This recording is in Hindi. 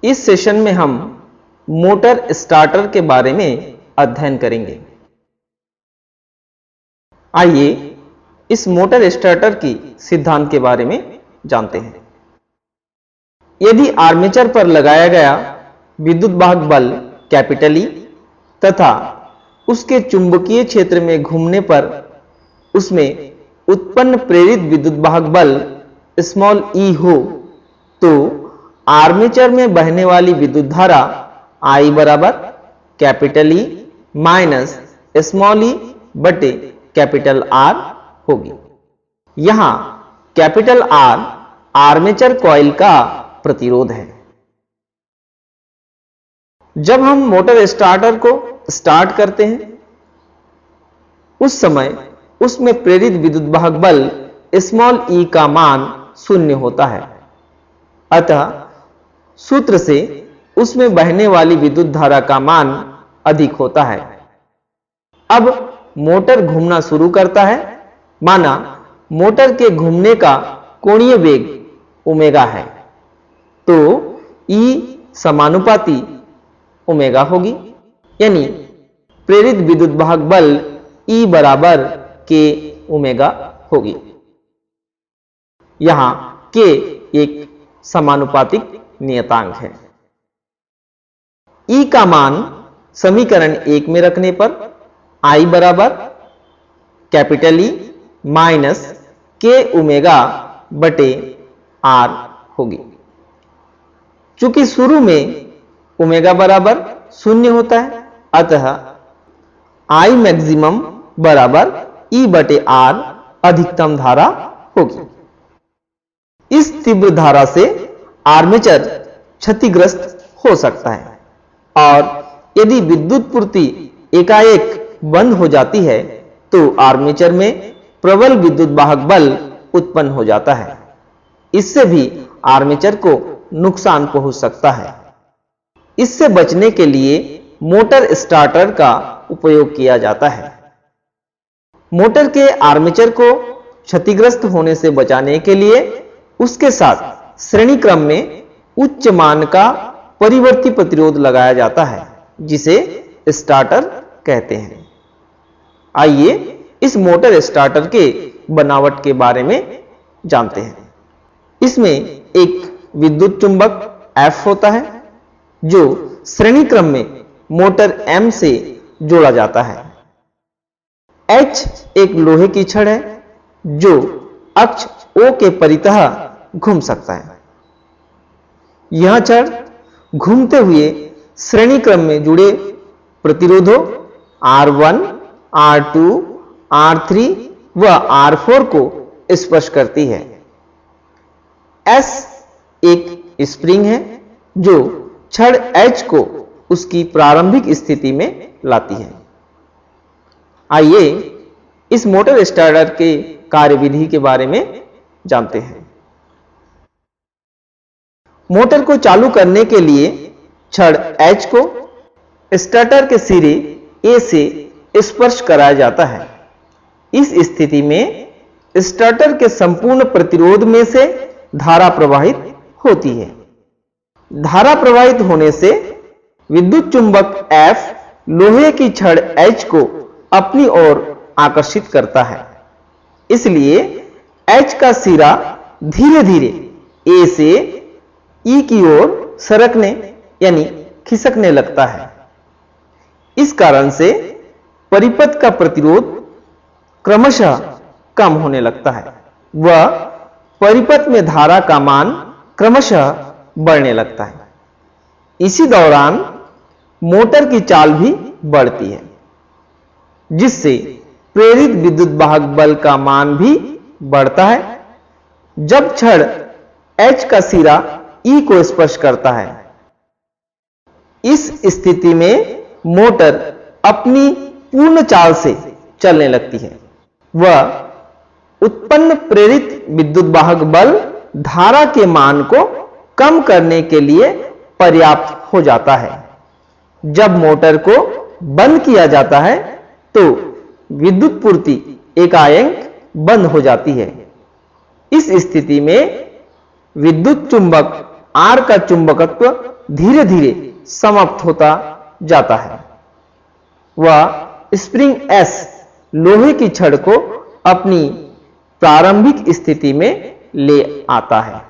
इस सेशन में हम मोटर स्टार्टर के बारे में अध्ययन करेंगे। आइए इस मोटर स्टार्टर की सिद्धांत के बारे में जानते हैं। यदि आर्मेचर पर लगाया गया विद्युत वाहक बल कैपिटल ई तथा उसके चुंबकीय क्षेत्र में घूमने पर उसमें उत्पन्न प्रेरित विद्युत वाहक बल स्मॉल ई हो, तो आर्मेचर में बहने वाली विद्युत धारा I बराबर कैपिटल ई माइनस स्मॉल ई बटे कैपिटल R होगी। यहां कैपिटल R आर्मेचर कॉइल का प्रतिरोध है। जब हम मोटर स्टार्टर को स्टार्ट करते हैं उस समय उसमें प्रेरित विद्युत वाहक बल स्मॉल ई का मान 0 होता है, अतः सूत्र से उसमें बहने वाली विद्युत धारा का मान अधिक होता है। अब मोटर घूमना शुरू करता है। माना मोटर के घूमने का कोणीय वेग ओमेगा है, तो E समानुपाती ओमेगा होगी, यानी प्रेरित विद्युत वाहक बल E बराबर K ओमेगा होगी। यहां K एक समानुपातिक नियतांक है। E का मान समीकरण 1 में रखने पर I बराबर capital E minus K omega बटे R होगी। चूंकि शुरू में ओमेगा बराबर 0 होता है, अतः I मैक्सिमम बराबर E बटे R अधिकतम धारा होगी। इस तीव्र धारा से आर्मेचर क्षतिग्रस्त हो सकता है और यदि विद्युत पूर्ति एकाएक बंद हो जाती है तो आर्मेचर में प्रबल विद्युत वाहक बल उत्पन्न हो जाता है। इससे भी आर्मेचर को नुकसान पहुंच सकता है। इससे बचने के लिए मोटर स्टार्टर का उपयोग किया जाता है। मोटर के आर्मेचर को क्षतिग्रस्त होने से बचाने के लिए उसके साथ श्रेणी क्रम में उच्च मान का परिवर्ती प्रतिरोध लगाया जाता है, जिसे स्टार्टर कहते हैं। आइए इस मोटर स्टार्टर के बनावट के बारे में जानते हैं। इसमें एक विद्युत चुंबक F होता है जो श्रेणी क्रम में मोटर M से जोड़ा जाता है। H एक लोहे की छड़ है जो अक्ष O के परितः घूम सकता है। यह छड़ घूमते हुए श्रेणी क्रम में जुड़े प्रतिरोधों R1, R2, R3 व R4 को स्पर्श करती है। S एक स्प्रिंग है जो छड़ H को उसकी प्रारंभिक स्थिति में लाती है। आइए इस मोटर स्टार्टर के कार्यविधि के बारे में जानते हैं। मोटर को चालू करने के लिए छड़ H को स्टार्टर के सिरे A से स्पर्श कराया जाता है। इस स्थिति में स्टार्टर के संपूर्ण प्रतिरोध में से धारा प्रवाहित होती है। धारा प्रवाहित होने से विद्युत चुंबक F लोहे की छड़ H को अपनी ओर आकर्षित करता है। इसलिए H का सिरा धीरे धीरे A से E की ओर सरकने यानी खिसकने लगता है। इस कारण से परिपथ का प्रतिरोध क्रमशः कम होने लगता है व परिपथ में धारा का मान क्रमशः बढ़ने लगता है। इसी दौरान मोटर की चाल भी बढ़ती है, जिससे प्रेरित विद्युत वाहक बल का मान भी बढ़ता है। जब छड़ H का सिरा E को स्पर्श करता है, इस स्थिति में मोटर अपनी पूर्ण चाल से चलने लगती है व उत्पन्न प्रेरित विद्युत वाहक बल धारा के मान को कम करने के लिए पर्याप्त हो जाता है। जब मोटर को बंद किया जाता है तो विद्युत पूर्ति एकाएक बंद हो जाती है। इस स्थिति में विद्युत चुंबक R का चुंबकत्व धीरे धीरे समाप्त होता जाता है। वह स्प्रिंग S लोहे की छड़ को अपनी प्रारंभिक स्थिति में ले आता है।